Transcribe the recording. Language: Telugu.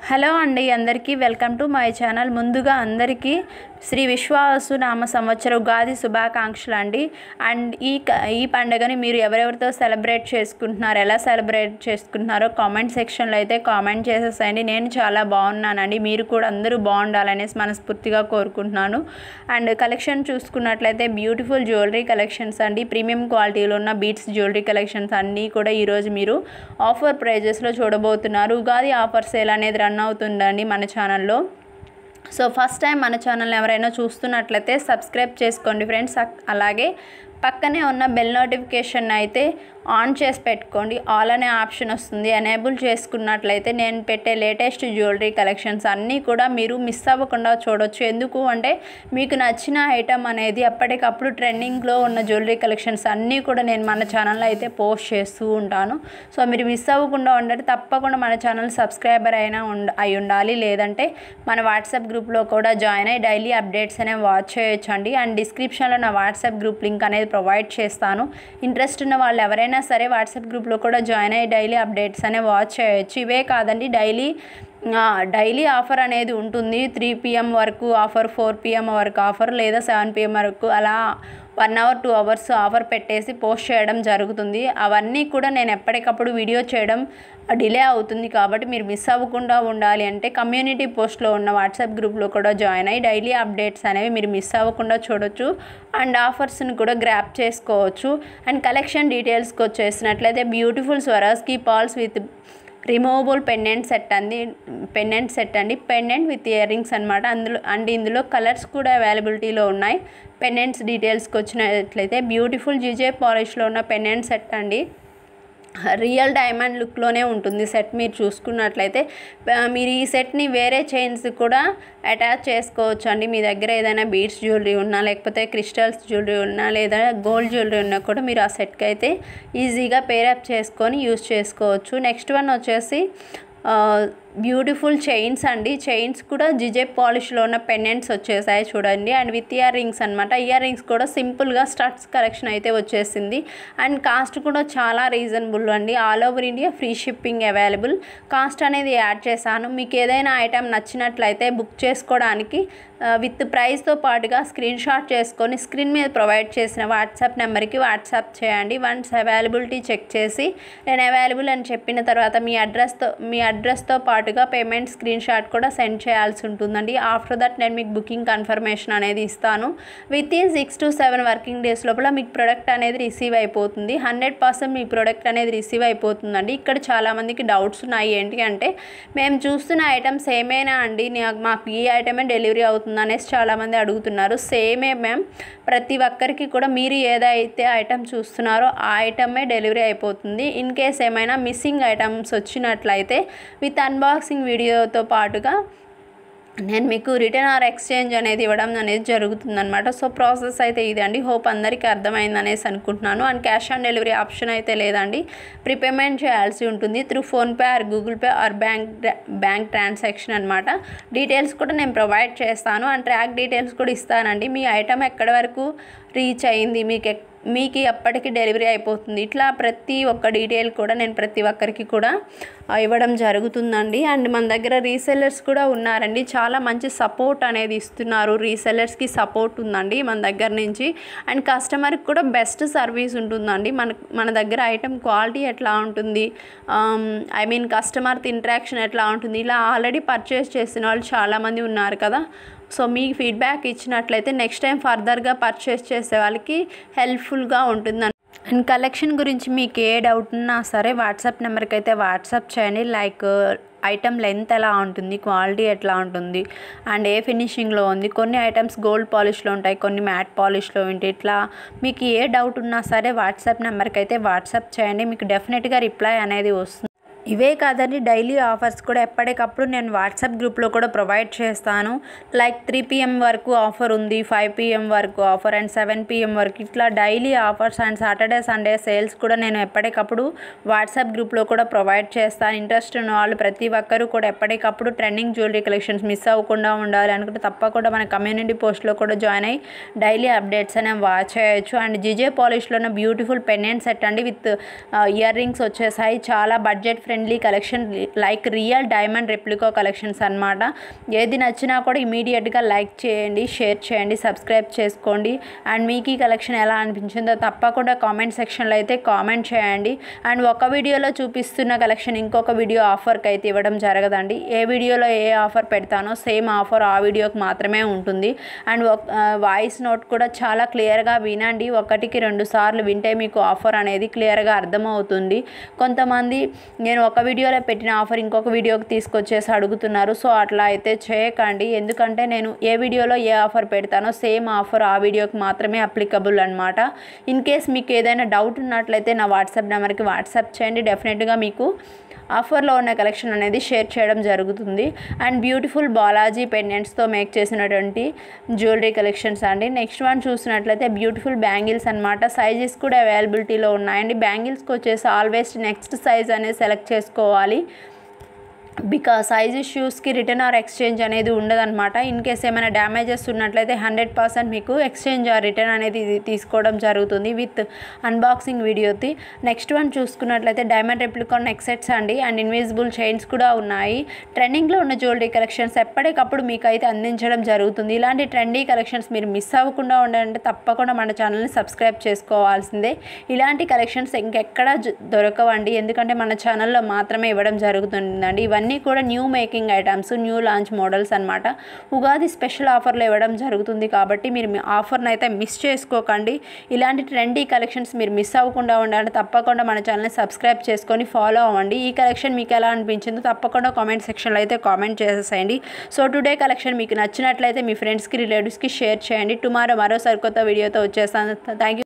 హలో అండి, అందరికీ వెల్కమ్ టు మై ఛానల్. ముందుగా అందరికీ శ్రీ విశ్వావసు నామ సంవత్సర ఉగాది శుభాకాంక్షలు అండి. అండ్ ఈ పండుగని మీరు ఎవరెవరితో సెలబ్రేట్ చేసుకుంటున్నారు, ఎలా సెలబ్రేట్ చేసుకుంటున్నారో కామెంట్ సెక్షన్లో అయితే కామెంట్ చేసేసేయండి. నేను చాలా బాగున్నానండి, మీరు కూడా అందరూ బాగుండాలనేసి మనస్ఫూర్తిగా కోరుకుంటున్నాను. అండ్ కలెక్షన్ చూసుకున్నట్లయితే బ్యూటిఫుల్ జ్యువెలరీ కలెక్షన్స్ అండి, ప్రీమియం క్వాలిటీలో ఉన్న బీట్స్ జ్యువెలరీ కలెక్షన్స్ అన్నీ కూడా ఈరోజు మీరు ఆఫర్ ప్రైజెస్లో చూడబోతున్నారు. ఉగాది ఆఫర్ సేల్ అనేది రన్ అవుతుందండి మన ఛానల్లో. సో ఫస్ట్ టైం మన ఛానల్ ఎవరైనా చూస్తున్నట్లయితే సబ్స్క్రైబ్ చేసుకోండి ఫ్రెండ్స్. అలాగే పక్కనే ఉన్న బెల్ నోటిఫికేషన్ అయితే ఆన్ చేసి పెట్టుకోండి. ఆల్ అనే ఆప్షన్ వస్తుంది, ఎనేబుల్ చేసుకున్నట్లయితే నేను పెట్టే లేటెస్ట్ జ్యువెలరీ కలెక్షన్స్ అన్నీ కూడా మీరు మిస్ అవ్వకుండా చూడొచ్చు. ఎందుకు అంటే మీకు నచ్చిన ఐటమ్ అనేది ఎప్పటికప్పుడు ట్రెండింగ్లో ఉన్న జ్యువెలరీ కలెక్షన్స్ అన్నీ కూడా నేను మన ఛానల్లో అయితే పోస్ట్ చేస్తూ ఉంటాను. సో మీరు మిస్ అవ్వకుండా ఉండాలి, తప్పకుండా మన ఛానల్ సబ్స్క్రైబర్ అయినా అయి ఉండాలి, లేదంటే మన వాట్సాప్ గ్రూప్లో కూడా జాయిన్ అయ్యి డైలీ అప్డేట్స్ అనేవి వాచ్ చేయొచ్చండి. అండ్ డిస్క్రిప్షన్లో నా వాట్సాప్ గ్రూప్ లింక్ అనేది ప్రొవైడ్ చేస్తాను. ఇంట్రెస్ట్ ఉన్న వాళ్ళు ఎవరైనా సరే వాట్సాప్ గ్రూప్లో కూడా జాయిన్ అయ్యి డైలీ అప్డేట్స్ అనేవి వాచ్ చేయొచ్చు. ఇవే కాదండి, డైలీ ఆఫర్ అనేది ఉంటుంది. 3 PM వరకు ఆఫర్, 4 PM వరకు ఆఫర్, లేదా 7 PM వరకు అలా 1 hour 2 hours ఆఫర్ పెట్టేసి పోస్ట్ చేయడం జరుగుతుంది. అవన్నీ కూడా నేను ఎప్పటికప్పుడు వీడియో చేయడం డిలే అవుతుంది, కాబట్టి మీరు మిస్ అవ్వకుండా ఉండాలి అంటే కమ్యూనిటీ పోస్ట్లో ఉన్న వాట్సాప్ గ్రూప్లో కూడా జాయిన్ అయ్యి డైలీ అప్డేట్స్ అనేవి మీరు మిస్ అవ్వకుండా చూడొచ్చు. అండ్ ఆఫర్స్ని కూడా గ్రాప్ చేసుకోవచ్చు. అండ్ కలెక్షన్ డీటెయిల్స్కి వచ్చేసినట్లయితే beautiful Swarovski pearls with removable pendant set అండి, పెండెంట్ విత్ ఇయర్ రింగ్స్ అనమాట. ఇందులో కలర్స్ కూడా అవైలబిలిటీలో ఉన్నాయి. పెండెంట్స్ డీటెయిల్స్కి వచ్చినట్లయితే బ్యూటిఫుల్ జీజే పాలిష్లో ఉన్న పెండెంట్ సెట్ అండి, రియల్ డైమండ్ లుక్లోనే ఉంటుంది సెట్. మీరు చూసుకున్నట్లయితే మీరు ఈ సెట్ని వేరే చైన్స్ కూడా అటాచ్ చేసుకోవచ్చు అండి. మీ దగ్గర ఏదైనా బీడ్స్ జ్యువెలరీ ఉన్నా, లేకపోతే క్రిస్టల్స్ జ్యువెలరీ ఉన్నా, లేదా గోల్డ్ జ్యువెలరీ ఉన్నా కూడా మీరు ఆ సెట్కి అయితే ఈజీగా పేరప్ చేసుకొని యూజ్ చేసుకోవచ్చు. నెక్స్ట్ వన్ వచ్చేసి బ్యూటిఫుల్ చైన్స్ అండి. చైన్స్ కూడా జిజే పాలిష్లో ఉన్న పెండెంట్స్ వచ్చేసాయి చూడండి. అండ్ విత్ ఇయర్ రింగ్స్ అనమాట. ఇయర్ రింగ్స్ కూడా సింపుల్గా స్టడ్స్ కలెక్షన్ అయితే వచ్చేసింది. అండ్ కాస్ట్ కూడా చాలా రీజనబుల్ అండి. All over India free shipping available. Cost అనేది యాడ్ చేశాను. మీకు ఏదైనా ఐటెం నచ్చినట్లయితే బుక్ చేసుకోవడానికి విత్ ప్రైస్తో పాటుగా స్క్రీన్ షాట్ చేసుకొని స్క్రీన్ మీద ప్రొవైడ్ చేసిన వాట్సాప్ నెంబర్కి వాట్సాప్ చేయండి. వన్స్ అవైలబిలిటీ చెక్ చేసి నేను అవైలబుల్ అని చెప్పిన తర్వాత మీ అడ్రస్తో పాటుగా పేమెంట్ స్క్రీన్ షాట్ కూడా సెండ్ చేయాల్సి ఉంటుందండి. ఆఫ్టర్ దట్ నేను మీకు బుకింగ్ కన్ఫర్మేషన్ అనేది ఇస్తాను. With in 6 to 7 working days లోపల మీకు ప్రోడక్ట్ అనేది రిసీవ్ అయిపోతుంది. 100% మీ ప్రోడక్ట్ అనేది రిసీవ్ అయిపోతుందండి. ఇక్కడ చాలామందికి డౌట్స్ ఉన్నాయి. ఏంటి అంటే మేము చూస్తున్న ఐటమ్స్ ఏమైనా అండి, మాకు ఈ ఐటమే డెలివరీ అవుతుంది అనేసి చాలామంది అడుగుతున్నారు. సేమే మ్యామ్, ప్రతి ఒక్కరికి కూడా మీరు ఏదైతే ఐటమ్ చూస్తున్నారో ఆ ఐటమే డెలివరీ అయిపోతుంది. ఇన్ కేస్ ఏమైనా మిస్సింగ్ ఐటమ్స్ వచ్చినట్లయితే విత్ అన్బాక్సింగ్ వీడియోతో పాటుగా నేను మీకు రిటర్న్ ఆర్ ఎక్స్చేంజ్ అనేది ఇవ్వడం అనేది జరుగుతుందన్నమాట. సో ప్రాసెస్ అయితే ఇదండి. హోప్ అందరికీ అర్థమైంది అనేసి అనుకుంటున్నాను. And cash on delivery option అయితే లేదండి, ప్రీపేమెంట్ చేయాల్సి ఉంటుంది through PhonePe are Google pay or bank transaction అనమాట. డీటెయిల్స్ కూడా నేను ప్రొవైడ్ చేస్తాను. అండ్ ట్రాక్ డీటెయిల్స్ కూడా ఇస్తానండి. మీ ఐటమ్ ఎక్కడి వరకు రీచ్ అయింది, మీకు ఎప్పటికీ డెలివరీ అయిపోతుంది, ఇట్లా ప్రతి ఒక్క డీటెయిల్ కూడా నేను ప్రతి ఒక్కరికి కూడా ఇవ్వడం జరుగుతుందండి. అండ్ మన దగ్గర రీసెల్లర్స్ కూడా ఉన్నారండి, చాలా మంచి సపోర్ట్ అనేది ఇస్తున్నారు. రీసెల్లర్స్కి సపోర్ట్ ఉందండి మన దగ్గర నుంచి. అండ్ కస్టమర్కి కూడా బెస్ట్ సర్వీస్ ఉంటుందండి. మన దగ్గర ఐటమ్ క్వాలిటీ ఎట్లా ఉంటుంది, కస్టమర్తో ఇంటరాక్షన్ ఎట్లా ఉంటుంది, ఇలా ఆల్రెడీ పర్చేస్ చేసిన వాళ్ళు చాలామంది ఉన్నారు కదా. సో మీకు ఫీడ్బ్యాక్ ఇచ్చినట్లయితే నెక్స్ట్ టైం ఫర్దర్గా పర్చేస్ చేసే వాళ్ళకి హెల్ప్ఫుల్గా ఉంటుందని. అండ్ కలెక్షన్ గురించి మీకు ఏ డౌట్ ఉన్నా సరే వాట్సాప్ నెంబర్కి అయితే వాట్సాప్ చేయండి. లైక్ ఐటమ్ లెంత్ ఎలా ఉంటుంది, క్వాలిటీ ఎట్లా ఉంటుంది, అండ్ ఏ ఫినిషింగ్లో ఉంది. కొన్ని ఐటమ్స్ గోల్డ్ పాలిష్లో ఉంటాయి, కొన్ని మ్యాట్ పాలిష్లో ఉంటాయి. ఇట్లా మీకు ఏ డౌట్ ఉన్నా సరే వాట్సాప్ నెంబర్కి అయితే వాట్సాప్ చేయండి, మీకు డెఫినెట్గా రిప్లై అనేది వస్తుంది. ఇవే కాదండి, డైలీ ఆఫర్స్ కూడా ఎప్పటికప్పుడు నేను వాట్సాప్ గ్రూప్లో కూడా ప్రొవైడ్ చేస్తాను. లైక్ 3 PM వరకు ఆఫర్ ఉంది, 5 PM వరకు ఆఫర్, అండ్ 7 PM వరకు, ఇట్లా daily offers and Saturday Sunday sales కూడా నేను ఎప్పటికప్పుడు వాట్సాప్ గ్రూప్లో కూడా ప్రొవైడ్ చేస్తాను. ఇంట్రెస్ట్ ఉన్న వాళ్ళు ప్రతి ఒక్కరూ కూడా ఎప్పటికప్పుడు ట్రెండింగ్ జ్యువెలరీ కలెక్షన్స్ మిస్ అవ్వకుండా ఉండాలి అనుకుంటే తప్పకుండా మన కమ్యూనిటీ పోస్ట్లో కూడా జాయిన్ అయ్యి డైలీ అప్డేట్స్ అనేవి వాచ్ చేయొచ్చు. అండ్ జిజే పాలిష్లో ఉన్న బ్యూటిఫుల్ పెండెంట్ సెట్ అండి, విత్ ఇయర్ రింగ్స్ వచ్చేసాయి. చాలా budget friendly friendly collection, like real diamond replica collections అనమాట. ఏది నచ్చినా కూడా ఇమీడియట్గా లైక్ చేయండి, షేర్ చేయండి, సబ్స్క్రైబ్ చేసుకోండి. అండ్ మీకు ఈ కలెక్షన్ ఎలా అనిపించిందో తప్పకుండా కామెంట్ సెక్షన్లో అయితే కామెంట్ చేయండి. అండ్ ఒక వీడియోలో చూపిస్తున్న కలెక్షన్ ఇంకొక వీడియో ఆఫర్కి అయితే ఇవ్వడం జరగదండి. ఏ వీడియోలో ఏ ఆఫర్ పెడతానో సేమ్ ఆఫర్ ఆ వీడియోకి మాత్రమే ఉంటుంది. అండ్ వాయిస్ నోట్ కూడా చాలా క్లియర్గా వినండి. 1కి 2 సార్లు వింటే మీకు ఆఫర్ అనేది క్లియర్గా అర్థమవుతుంది. కొంతమంది నేను ఒక వీడియోలో పెట్టిన ఆఫర్ ఇంకొక వీడియోకి తీసుకొచ్చేసి అడుగుతున్నారు. సో అట్లా అయితే చేయకండి. ఎందుకంటే నేను ఏ వీడియోలో ఏ ఆఫర్ పెడతానో సేమ్ ఆఫర్ ఆ వీడియోకి మాత్రమే అప్లికబుల్ అనమాట. ఇన్ కేస్ మీకు ఏదైనా డౌట్ ఉన్నట్లయితే నా వాట్సాప్ నెంబర్కి వాట్సాప్ చేయండి. డెఫినెట్గా మీకు ఆఫర్లో ఉన్న కలెక్షన్ అనేది షేర్ చేయడం జరుగుతుంది. అండ్ బ్యూటిఫుల్ బాలాజీ పెండెంట్స్తో మేక్ చేసినటువంటి జ్యువెలరీ కలెక్షన్స్ అండి. నెక్స్ట్ వన్ చూసినట్లయితే బ్యూటిఫుల్ బ్యాంగిల్స్ అనమాట. సైజెస్ కూడా అవైలబిలిటీలో ఉన్నాయండి. బ్యాంగిల్స్కి వచ్చేసి ఆల్వేస్ నెక్స్ట్ సైజ్ అనేది సెలెక్ట్ చేసుకోవాలి. బికాస్ సైజ్ ఇష్యూస్కి రిటర్న్ ఆర్ ఎక్స్చేంజ్ అనేది ఉండదన్నమాట. ఇన్ కేస్ ఏమైనా డ్యామేజెస్ ఉన్నట్లయితే 100% మీకు ఎక్స్చేంజ్ ఆర్ రిటర్న్ అనేది తీసుకోవడం జరుగుతుంది విత్ అన్బాక్సింగ్ వీడియోకి. నెక్స్ట్ వన్ చూసుకున్నట్లయితే డైమండ్ రెప్లికా నెక్ సెట్స్ అండి. అండ్ ఇన్విజిబుల్ చైన్స్ కూడా ఉన్నాయి. ట్రెండింగ్లో ఉన్న జ్యువెలరీ కలెక్షన్స్ ఎప్పటికప్పుడు మీకు అయితే అందించడం జరుగుతుంది. ఇలాంటి ట్రెండీ కలెక్షన్స్ మీరు మిస్ అవ్వకుండా ఉండాలంటే తప్పకుండా మన ఛానల్ని సబ్స్క్రైబ్ చేసుకోవాల్సిందే. ఇలాంటి కలెక్షన్స్ ఇంకెక్కడ దొరకవండి, ఎందుకంటే మన ఛానల్లో మాత్రమే ఇవ్వడం జరుగుతుందండి. ఇవన్నీ కూడా new making items, new launch models అనమాట. ఉగాది స్పెషల్ ఆఫర్లో ఇవ్వడం జరుగుతుంది కాబట్టి మీరు మీ ఆఫర్ని అయితే మిస్ చేసుకోకండి. ఇలాంటి ట్రెండీ కలెక్షన్స్ మీరు మిస్ అవ్వకుండా ఉండాలంటే తప్పకుండా మన ఛానల్ని సబ్స్క్రైబ్ చేసుకొని ఫాలో అవ్వండి. ఈ కలెక్షన్ మీకు ఎలా అనిపించిందో తప్పకుండా కామెంట్ సెక్షన్లో అయితే కామెంట్ చేసేసేయండి. సో టుడే కలెక్షన్ మీకు నచ్చినట్లయితే మీ ఫ్రెండ్స్కి, రిలేటివ్స్కి షేర్ చేయండి. టుమారో మరో సరికొత్త వీడియోతో వచ్చేస్తాను. Thank you.